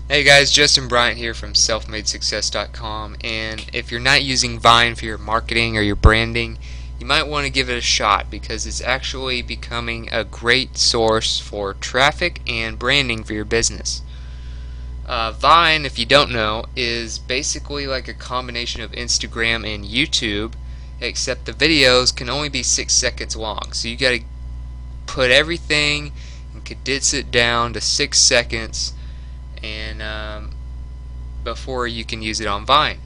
Hey guys, Justin Bryant here from selfmadesuccess.com, and if you're not using Vine for your marketing or your branding, you might want to give it a shot because it's actually becoming a great source for traffic and branding for your business. Vine, if you don't know, is basically like a combination of Instagram and YouTube, except the videos can only be 6 seconds long. So you got to put everything and condense it down to 6 seconds and before you can use it on Vine.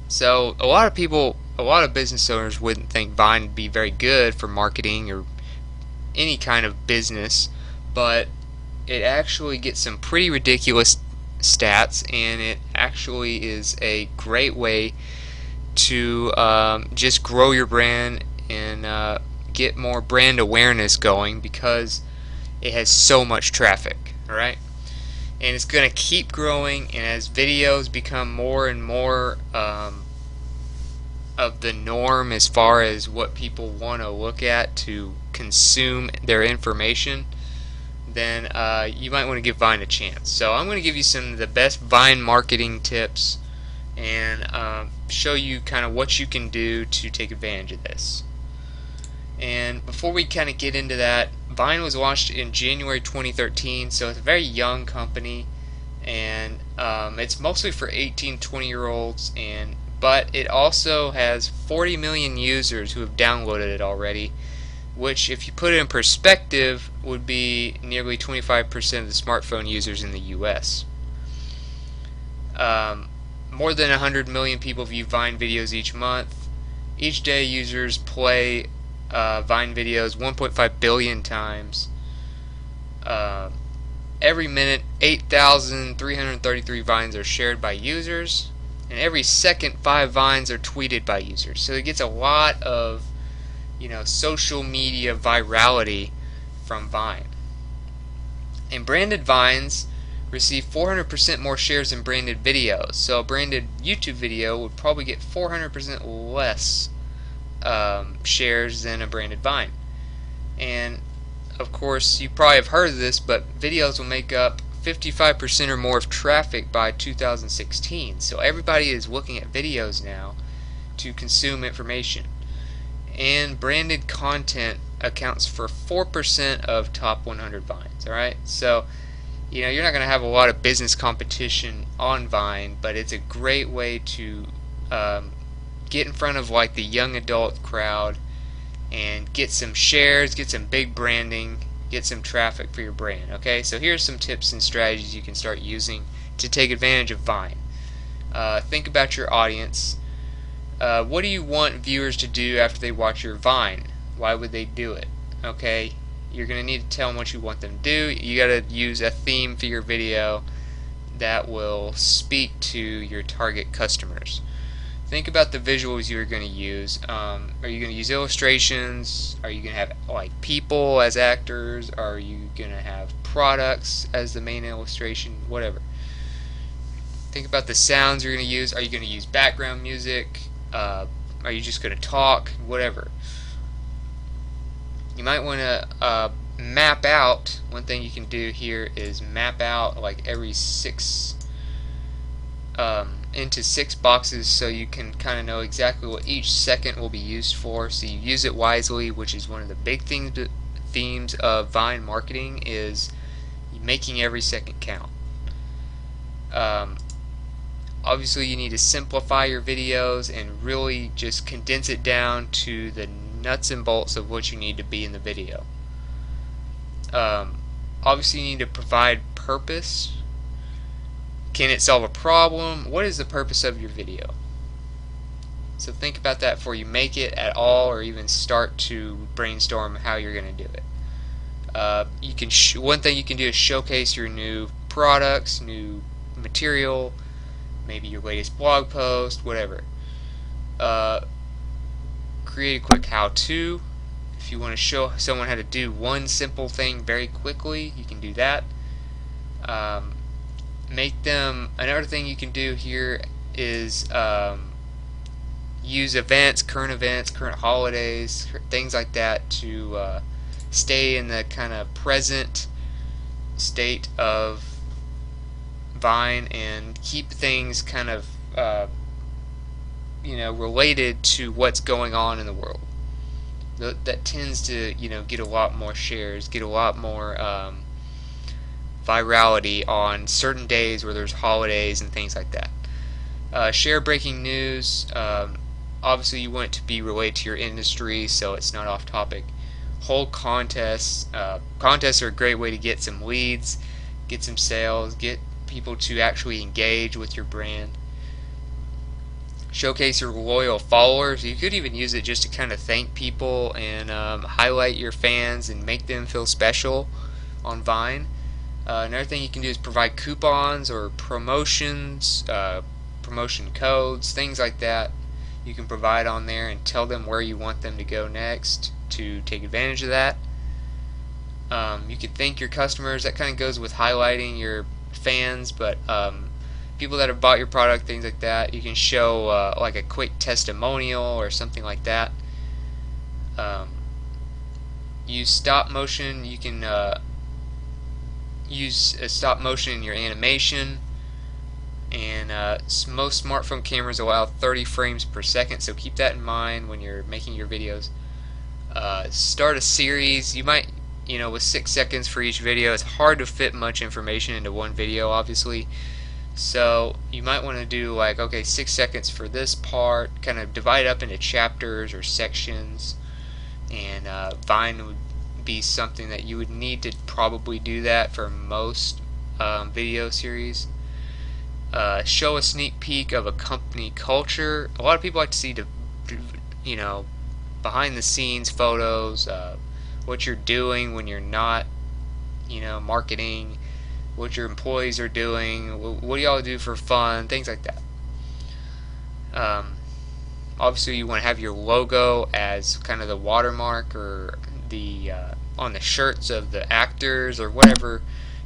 So a lot of business owners wouldn't think Vine would be very good for marketing or any kind of business, but it actually gets some pretty ridiculous stats, and it actually is a great way to just grow your brand and get more brand awareness going because it has so much traffic. Alright? And it's going to keep growing, and as videos become more and more of the norm as far as what people want to look at to consume their information, then you might want to give Vine a chance. So I'm going to give you some of the best Vine marketing tips and show you kind of what you can do to take advantage of this. And before we kind of get into that, Vine was launched in January 2013, so it's a very young company, and it's mostly for 18-20-year-olds, but it also has 40 million users who have downloaded it already, which, if you put it in perspective, would be nearly 25% of the smartphone users in the US. More than 100 million people view Vine videos each month. Each day, users play Vine videos 1.5 billion times. Every minute, 8,333 Vines are shared by users, and every second, 5 Vines are tweeted by users. So it gets a lot of, social media virality from Vine. And branded Vines receive 400% more shares than branded videos. So a branded YouTube video would probably get 400% less shares than a branded Vine. And of course, you probably have heard of this, but videos will make up 55% or more of traffic by 2016. So everybody is looking at videos now to consume information. And branded content accounts for 4% of top 100 Vines. Alright? So, you're not going to have a lot of business competition on Vine, but it's a great way to get in front of like the young adult crowd and get some shares, get some big branding, get some traffic for your brand. Okay, so here's some tips and strategies you can start using to take advantage of Vine. Think about your audience. What do you want viewers to do after they watch your Vine? Why would they do it? Okay, you're going to need to tell them what you want them to do. You got to use a theme for your video that will speak to your target customers. Think about the visuals you're going to use. Are you going to use illustrations? Are you going to have like people as actors? Are you going to have products as the main illustration? Whatever. Think about the sounds you're going to use. Are you going to use background music? Are you just going to talk? Whatever. You might want to map out. One thing you can do here is map out like every into 6 boxes so you can kind of know exactly what each second will be used for, so you use it wisely, which is one of the big themes of Vine marketing, is making every second count. Obviously you need to simplify your videos and really just condense it down to the nuts and bolts of what you need to be in the video. Obviously you need to provide purpose. Can it solve a problem? What is the purpose of your video? So think about that before you make it at all, or even start to brainstorm how you're going to do it. One thing you can do is showcase your new products, new material, maybe your latest blog post, whatever. Create a quick how-to. If you want to show someone how to do one simple thing very quickly, you can do that. Another thing you can do here is use current holidays, things like that to stay in the kind of present state of Vine and keep things kind of related to what's going on in the world. That tends to get a lot more shares, get a lot more virality on certain days where there's holidays and things like that. Share breaking news. Obviously, you want it to be related to your industry, so it's not off topic. Hold contests. Contests are a great way to get some leads, get some sales, get people to actually engage with your brand. Showcase your loyal followers. You could even use it just to kind of thank people and highlight your fans and make them feel special on Vine. Another thing you can do is provide coupons or promotions, promotion codes, things like that. You can provide on there and tell them where you want them to go next to take advantage of that. You can thank your customers. That kind of goes with highlighting your fans, but people that have bought your product, things like that. You can show like a quick testimonial or something like that. Use stop motion. You can use a stop motion in your animation, and most smartphone cameras allow 30 frames per second, so keep that in mind when you're making your videos. Start a series. You might, with 6 seconds for each video, it's hard to fit much information into one video, obviously. So you might want to do like, okay, 6 seconds for this part, kind of divide it up into chapters or sections, and Vine would be something that you would need to probably do that for most video series. Show a sneak peek of a company culture. A lot of people like to see behind the scenes photos, what you're doing when you're not marketing, what your employees are doing, what do y'all do for fun, things like that. Obviously you want to have your logo as kind of the watermark or the on the shirts of the actors or whatever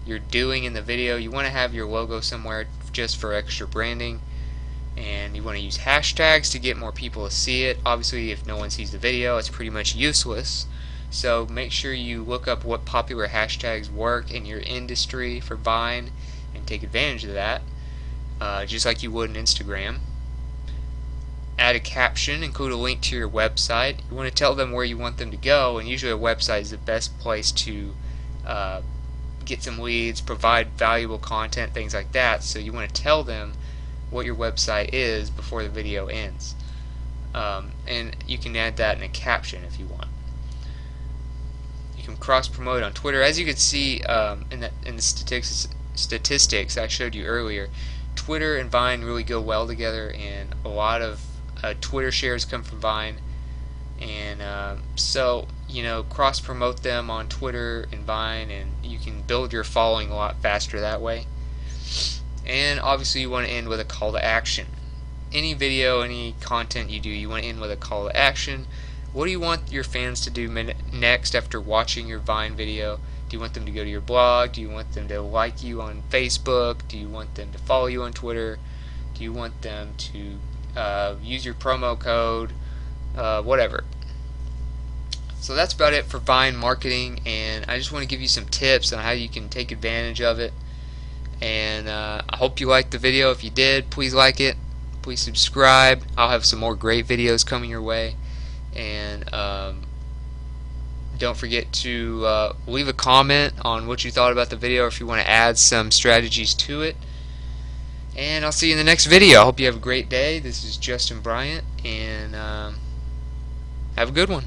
you're doing in the video. You want to have your logo somewhere just for extra branding, and you want to use hashtags to get more people to see it. Obviously if no one sees the video, it's pretty much useless, so make sure you look up what popular hashtags work in your industry for Vine and take advantage of that, just like you would in Instagram. Add a caption, include a link to your website. You want to tell them where you want them to go, and usually a website is the best place to get some leads, provide valuable content, things like that. So you want to tell them what your website is before the video ends. And you can add that in a caption if you want. You can cross-promote on Twitter. As you can see in the statistics I showed you earlier, Twitter and Vine really go well together, and a lot of Twitter shares come from Vine, and so cross promote them on Twitter and Vine, and you can build your following a lot faster that way. And obviously you want to end with a call to action. Any video, any content you do, you want to end with a call to action. What do you want your fans to do next after watching your Vine video? Do you want them to go to your blog? Do you want them to like you on Facebook? Do you want them to follow you on Twitter? Do you want them to use your promo code? Whatever. So that's about it for Vine marketing, and I just want to give you some tips on how you can take advantage of it. And I hope you liked the video. If you did, please like it. Please subscribe. I'll have some more great videos coming your way. And don't forget to leave a comment on what you thought about the video, or if you want to add some strategies to it. And I'll see you in the next video. I hope you have a great day. This is Justin Bryant, and have a good one.